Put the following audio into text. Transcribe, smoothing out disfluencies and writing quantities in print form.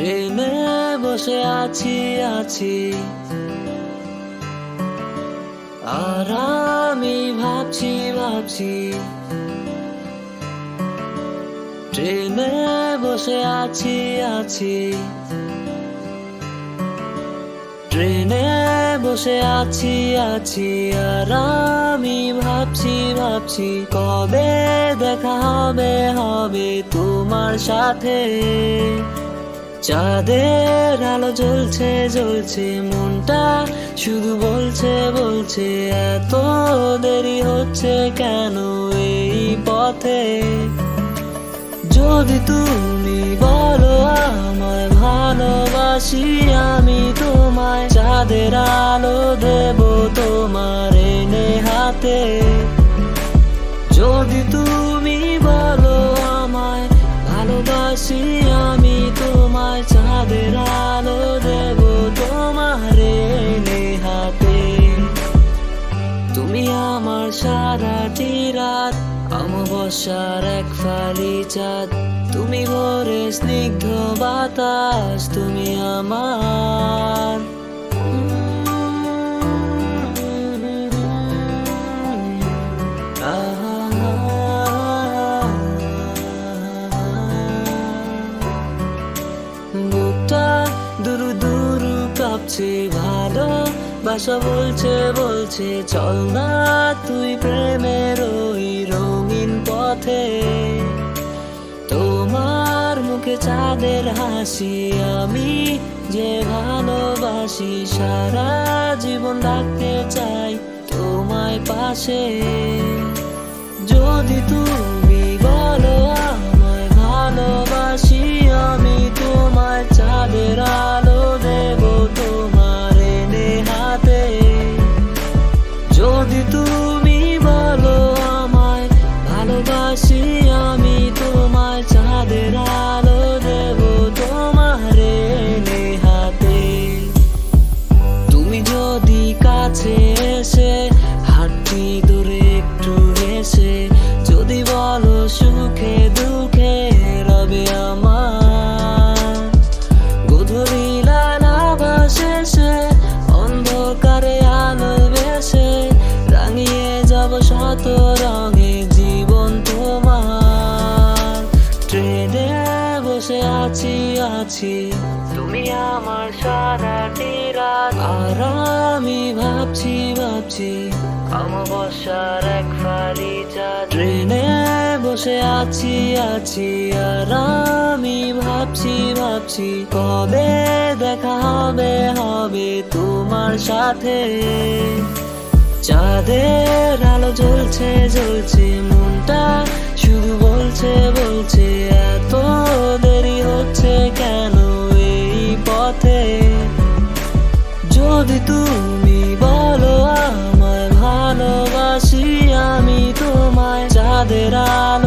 ট্রেনে বসে আছি আর আমি ভাবছি ট্রেনে বসে আছি ট্রেনে বসে আছি আর আমি ভাবছি কবে দেখা হবে তোমার সাথে। চাঁদের আলো জ্বলছে মনটা শুধু বলছে এত দেরি হচ্ছে কেন এই পথে। যদি তুমি বলো আমায় ভালোবাসি আমি তোমায় চাঁদের আলো দেব তোমার এনে হাতে। যদি তুমি বলো আমায় ভালোবাসি আমি তোমায় চাঁদের আলো দেব তোমার এনে হাতে। তুমি আমার সারাটি রাত অমাবস্যার এক ফালি চাঁদ, তুমি ভোরে স্নিগ্ধ বাতাস, তুমি আমার বুকটা দুরু দুরু কাঁপছে ভালোবাসা বলছে চল না তুই প্রেমের ওই রঙিন পথে। তোমার মুখে চাঁদের হাসি আমি যে ভালোবাসি, সারা জীবন রাখতে চাই তোমায় পাশে। যদি তুমি বলো আমায় ভালোবাসি আমি তোমায় চাঁদের আলো দেব তোমার এনে হাতে। যদি তুমি বলো আমায় ভালোবাসি আমি তোমায় চাঁদের আলো দেব তোমার এনে হাতে। তুমি যদি কাছে এসে হাঁটছি দূরে একটু হেসে, যদি বলো সুখে দুঃখে রবে আমার। গধূলি লালাবা শেষে অন্ধকারে আলো বেশে রাঙিয়ে যাব শত রঙে জীবন তোমার। ট্রেনে বসে আছি তুমি আমার সারাটি রাত আর আমি ভাবছি অমাবস্যার এক ফালি চাঁদ। ট্রেনে বসে আছি আর আমি ভাবছি কবে দেখা হবে তোমার সাথে। চাঁদের আলো জ্বলছে মনটা শুধু বলছে এত দেরি হচ্ছে কেন এই পথে। যদি তুমি বলো আমায় ভালোবাসি আমি তোমায় চাঁদের আলো